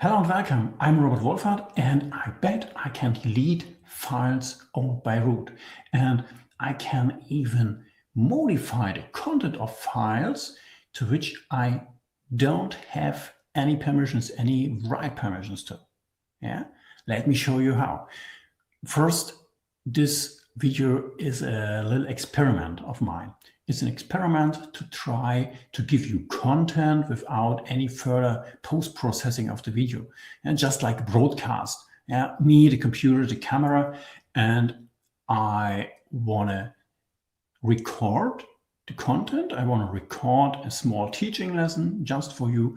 Hello and welcome. I'm Robert Wohlfahrt, and I bet I can delete files owned by root. And I can even modify the content of files to which I don't have any permissions, any write permissions to. Yeah, let me show you how. First, this video is a little experiment of mine. It's an experiment to try to give you content without any further post-processing of the video. And just like a broadcast, yeah, me, the computer, the camera, and I want to record the content. I want to record a small teaching lesson just for you.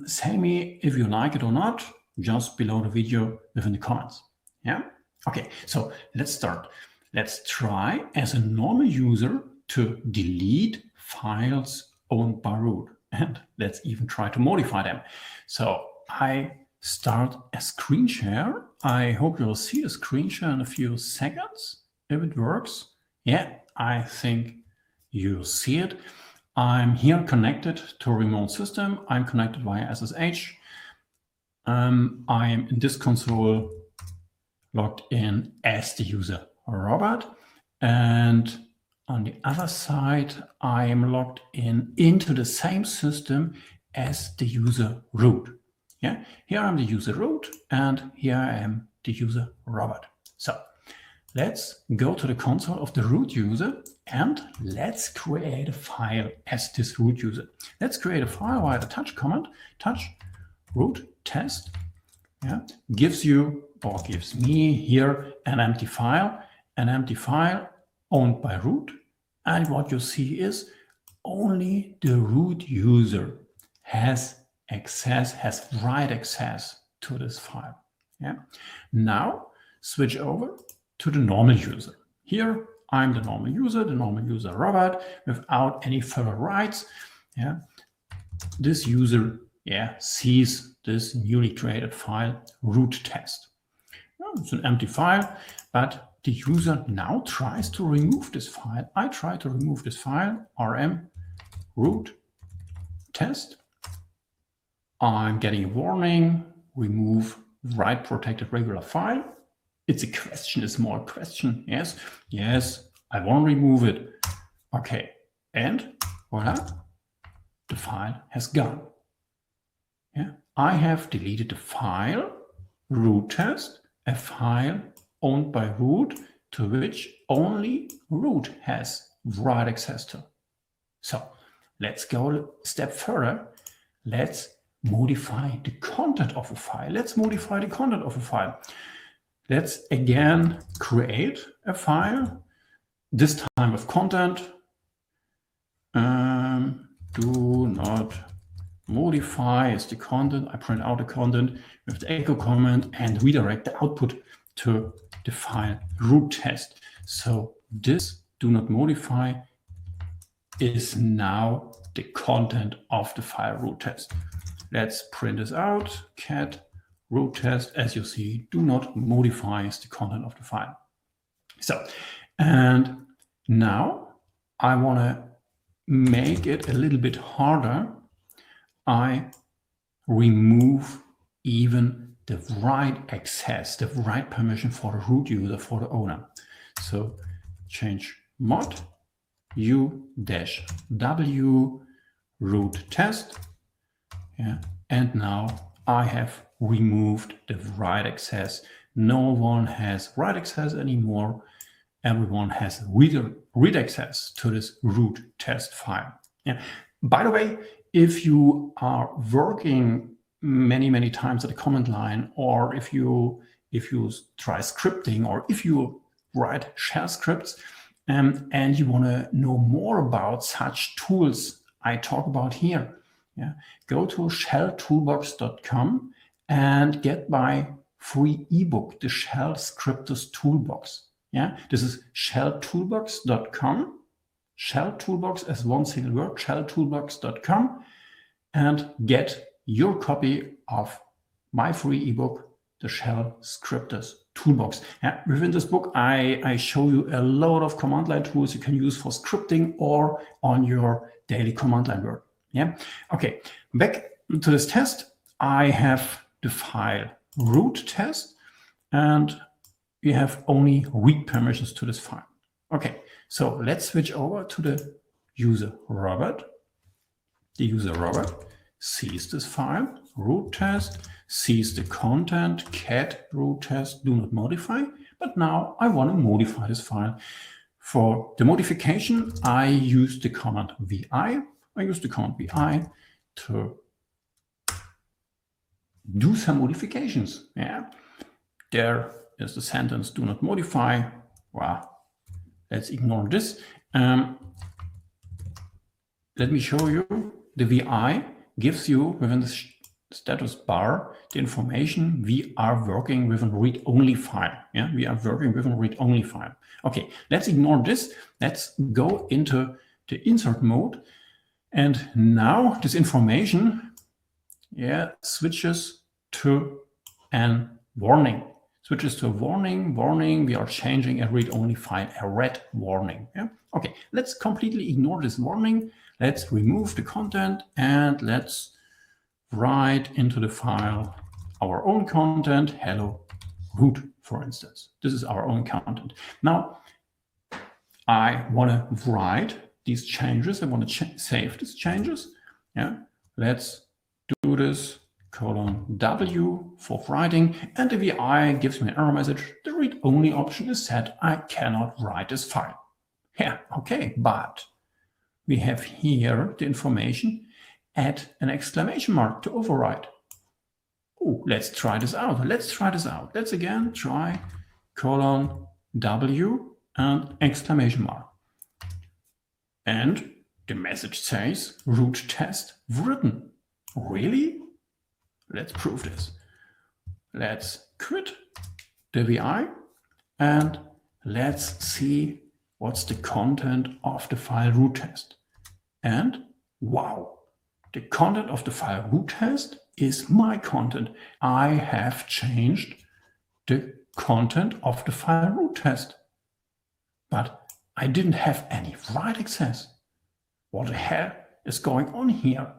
Say me if you like it or not, just below the video within the comments. Yeah. Okay, so let's start. Let's try as a normal user to delete files owned by root. And let's even try to modify them. So I start a screen share. I hope you'll see the screen share in a few seconds, if it works. Yeah, I think you'll see it. I'm here connected to a remote system. I'm connected via SSH. I'm in this console logged in as the user Robert, and on the other side I am logged in into the same system as the user root. Yeah, here I'm the user root and here I am the user Robert. So let's go to the console of the root user and let's create a file as this root user. Let's create a file via the touch command, touch root test. Yeah, gives you or gives me here an empty file owned by root. And what you see is only the root user has access, has write access to this file. Yeah. Now switch over to the normal user. Here I'm the normal user Robert, without any further writes. Yeah. This user sees this newly created file root test. It's an empty file, but the user now tries to remove this file. I try to remove this file, rm root test. I'm getting a warning, remove write protected regular file. It's a question, a small question. Yes, I want to remove it. Okay, and voila, the file has gone. Yeah, I have deleted the file root test, a file owned by root to which only root has write access to. So let's go a step further. Let's modify the content of a file. Let's again create a file, this time with content. Do not modify is the content. I print out the content with the echo command and redirect the output to the file root test. So this do not modify is now the content of the file root test. Let's print this out. Cat root test, as you see, do not modify is the content of the file. So, and now I want to make it a little bit harder. I remove even the write access, the write permission for the root user, for the owner. So change mod u-w root test. Yeah, and now I have removed the write access. No one has write access anymore. Everyone has read access to this root test file. Yeah. By the way, if you are working many times at the command line, or if you try scripting, or if you write shell scripts, and you want to know more about such tools I talk about here, go to shelltoolbox.com and get my free ebook, the Shell Scripters Toolbox. This is shelltoolbox.com. Shell Toolbox as one single word, shelltoolbox.com, and get your copy of my free ebook, the Shell Scripters Toolbox. Within this book, I show you a lot of command line tools you can use for scripting or on your daily command line work. Okay, back to this test. I have the file root test, and we have only read permissions to this file. Okay, so let's switch over to the user Robert. The user Robert sees this file, root test, sees the content, cat root test, do not modify. But now I want to modify this file. For the modification, I use the command vi. I use the command vi to do some modifications. Yeah, there is the sentence, do not modify. Wow, let's ignore this. Let me show you. The vi gives you within the status bar the information we are working with a read-only file. Yeah, we are working with a read-only file. Okay, let's ignore this. Let's go into the insert mode. And now this information, yeah, switches to a warning. Switches to a warning. We are changing a read-only file, a red warning. Yeah? Okay, let's completely ignore this warning. Let's remove the content and let's write into the file our own content, hello root, for instance. This is our own content. Now, I want to write these changes. I want to save these changes. Yeah, let's do this, :W for writing, and the VI gives me an error message. The read-only option is set. I cannot write this file. Yeah, okay, but we have here the information, add an exclamation mark to override. Oh, let's try this out. Let's again try :W and exclamation mark. And the message says root test written. Really? Let's prove this. Let's quit the VI and let's see what's the content of the file root test. And wow, the content of the file root test is my content. I have changed the content of the file root test, but I didn't have any write access. What the hell is going on here?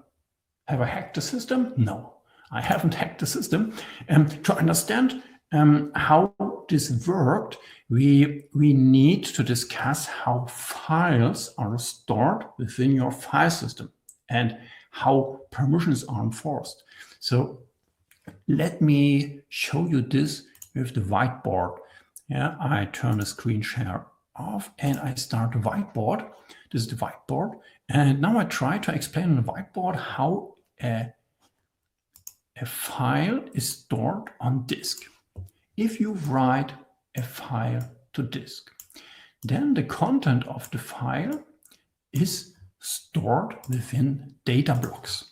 Have I hacked the system? No, I haven't hacked the system. To understand how this worked, we need to discuss how files are stored within your file system and how permissions are enforced. So let me show you this with the whiteboard. Yeah, I turn the screen share off and I start the whiteboard. This is the whiteboard. And now I try to explain on the whiteboard how a file is stored on disk. If you write a file to disk, then the content of the file is stored within data blocks.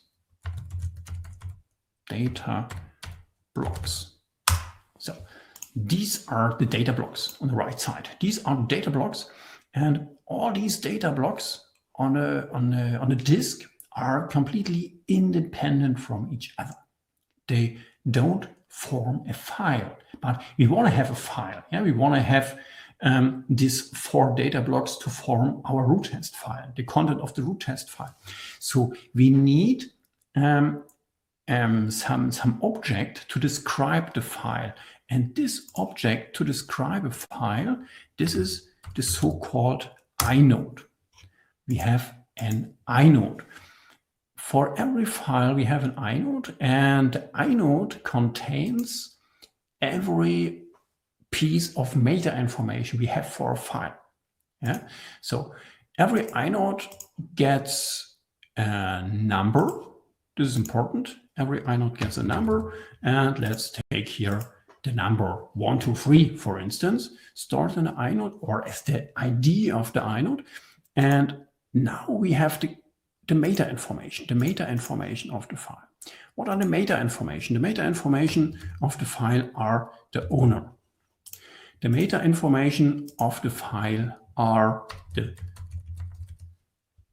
Data blocks. So these are the data blocks on the right side. These are the data blocks, and all these data blocks on a disk are completely independent from each other. They don't form a file, but we want to have a file. Yeah, we want to have these 4 data blocks to form our root test file, the content of the root test file. So we need some object to describe the file, and this object to describe a file, this is the so-called inode. We have an inode. For every file, we have an inode, and the inode contains every piece of meta information we have for a file. Yeah? So every inode gets a number. This is important. Every inode gets a number, and let's take here the number 1, 2, 3, for instance, stored in the inode or as the ID of the inode. And now we have the meta information of the file. What are the meta information? The meta information of the file are the owner. The meta information of the file are the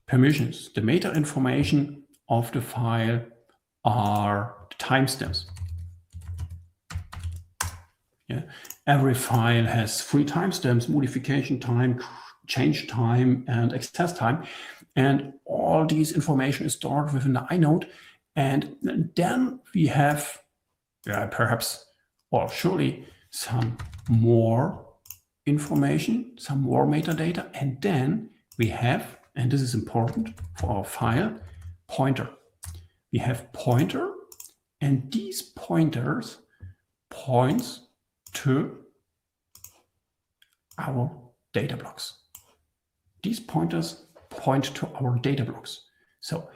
permissions. The meta information of the file are the timestamps. Yeah. Every file has 3 timestamps: modification time, change time, and access time. And all these information is stored within the inode. And then we have perhaps or surely some more information, some more metadata, and then we have, and this is important for our file, pointer. We have pointer, and these pointers points to our data blocks. These pointers point to our data blocks. So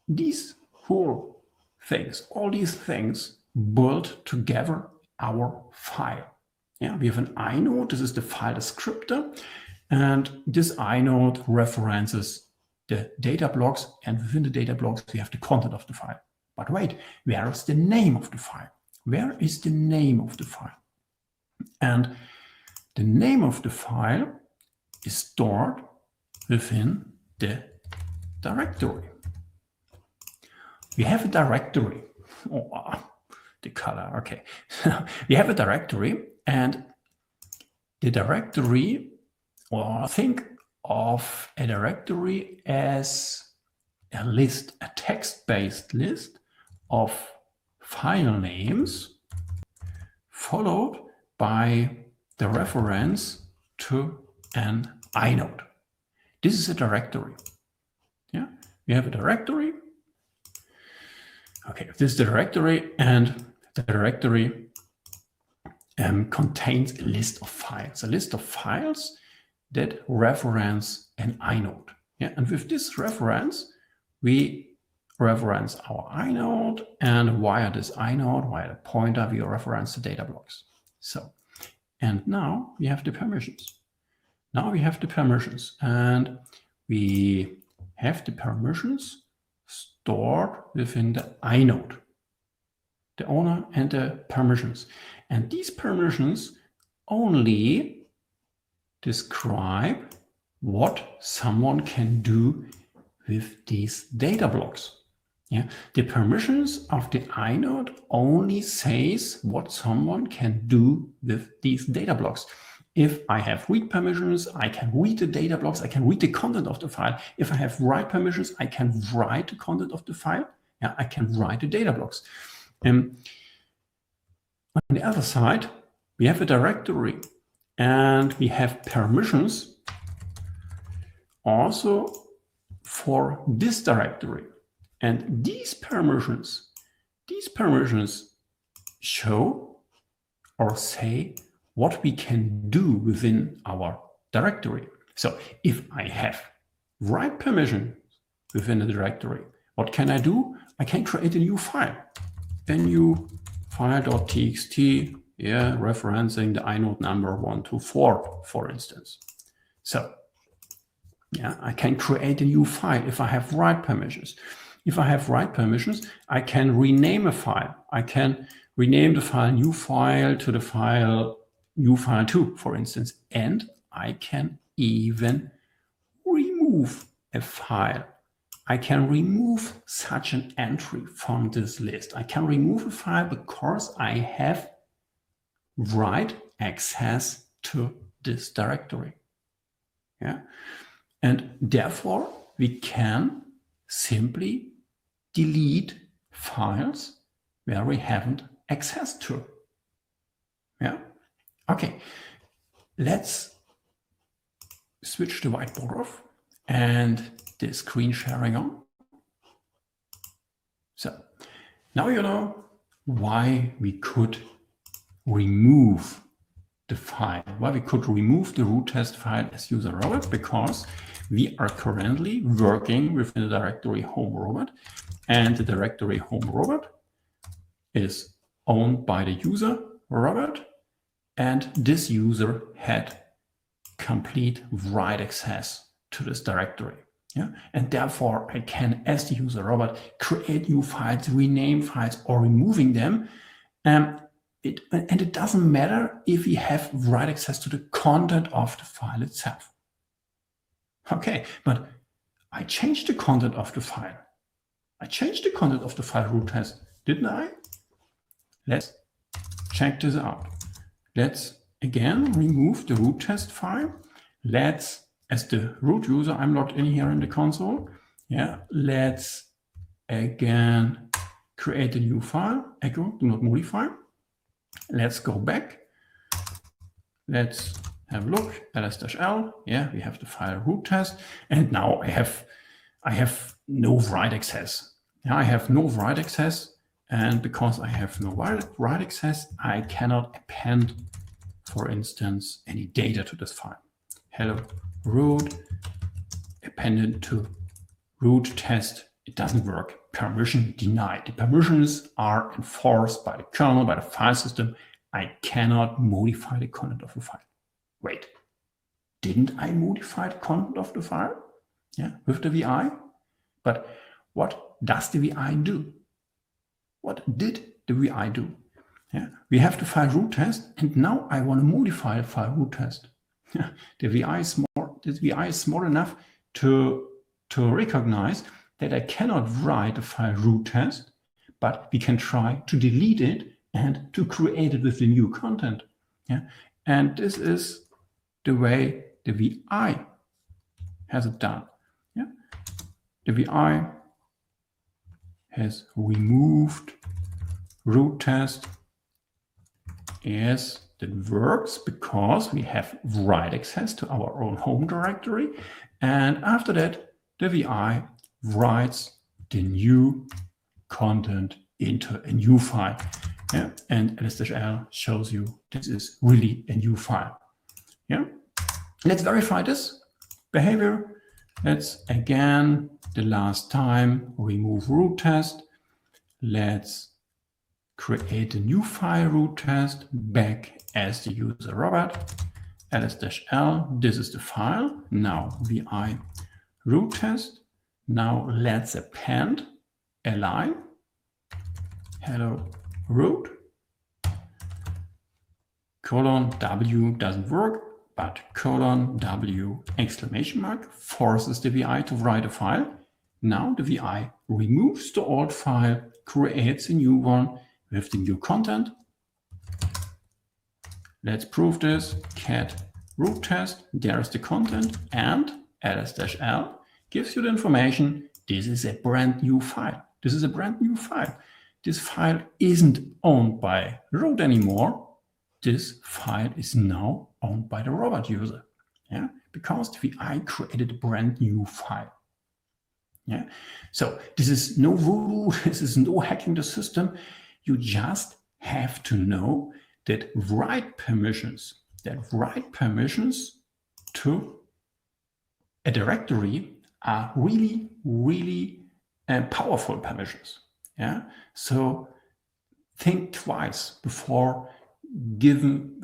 these whole things, all these things build together our file. Yeah, we have an inode. This is the file descriptor, and this inode references the data blocks, and within the data blocks we have the content of the file. But wait, where is the name of the file? Where is the name of the file? And the name of the file is stored within the directory. We have a directory. Oh, the color, okay. We have a directory, and the directory, or think of a directory as a list, a text-based list of file names followed by the reference to an inode. This is a directory. Yeah, we have a directory. Okay, this is the directory, and the directory contains a list of files that reference an inode. Yeah, and with this reference, we reference our inode, and via this inode, via the pointer, we reference the data blocks. So, and now we have the permissions. Now we have the permissions, and we have the permissions stored within the inode, the owner and the permissions. And these permissions only describe what someone can do with these data blocks. Yeah, the permissions of the inode only says what someone can do with these data blocks. If I have read permissions, I can read the data blocks, I can read the content of the file. If I have write permissions, I can write the content of the file. Yeah, I can write the data blocks. On the other side, we have a directory, and we have permissions also for this directory. And these permissions show or say what we can do within our directory. So if I have write permission within the directory, what can I do? I can create a new file, file.txt, yeah, referencing the inode number 124, for instance. So yeah, I can create a new file if I have write permissions. If I have write permissions, I can rename a file. I can rename the file new file to the file new file 2, for instance, and I can even remove a file. I can remove such an entry from this list. I can remove a file because I have write access to this directory. Yeah, and therefore we can simply delete files where we haven't access to. Yeah. Okay, let's switch the whiteboard off and the screen sharing on. So now you know why we could remove the file, why we could remove the root test file as user robot, because we are currently working within the directory home robot, and the directory home robot is owned by the user robot, and this user had complete write access to this directory. Yeah? And therefore I can, as the user robot, create new files, rename files, or removing them. And it doesn't matter if we have write access to the content of the file itself. Okay, but I changed the content of the file. I changed the content of the file root test, didn't I? Let's check this out. Let's again remove the root test file. Let's, as the root user, I'm logged in here in the console. Yeah, let's again create a new file, echo, do not modify. Let's go back. Let's have a look, ls-l, yeah, we have the file root test, and now I have no write access. Yeah, I have no write access, and because I have no write access, I cannot append, for instance, any data to this file. Hello root, appended to root test, it doesn't work. Permission denied. The permissions are enforced by the kernel, by the file system. I cannot modify the content of the file. Wait, didn't I modify the content of the file? Yeah, with the VI? But what does the VI do? What did the VI do? Yeah, we have the file root test, and now I want to modify the file root test. Yeah, the VI is small enough to recognize that I cannot write a file root test, but we can try to delete it and to create it with the new content. Yeah, and this is the way the VI has it done. Yeah, the VI has removed root test. Yes, that works because we have write access to our own home directory, and after that the VI writes the new content into a new file. Yeah, and ls-l shows you this is really a new file. Yeah, let's verify this behavior. Let's again, the last time, remove root test. Let's create a new file root test back as the user Robert. ls-l, this is the file. Now vi root test. Now let's append a line. Hello root. Colon W doesn't work, but colon W exclamation mark forces the VI to write a file. Now the VI removes the old file, creates a new one with the new content. Let's prove this. Cat root test, there's the content, and ls-l gives you the information. This is a brand new file. This is a brand new file. This file isn't owned by root anymore. This file is now owned by the Robert user. Yeah, because the VI created a brand new file. Yeah, so this is no voodoo, this is no hacking the system. You just have to know that write permissions to a directory are really, really powerful permissions. Yeah, so think twice before giving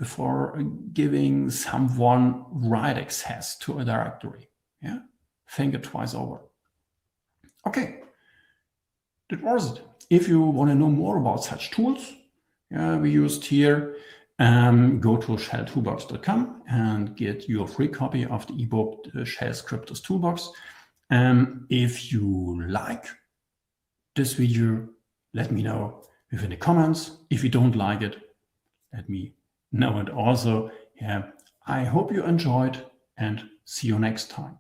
someone write access to a directory. Yeah, think it twice over. Okay, that was it. If you want to know more about such tools we used here, go to shelltoolbox.com and get your free copy of the ebook, the Shell Scripters Toolbox. If you like this video, let me know within the comments. If you don't like it, let me know it also. Yeah, I hope you enjoyed and see you next time.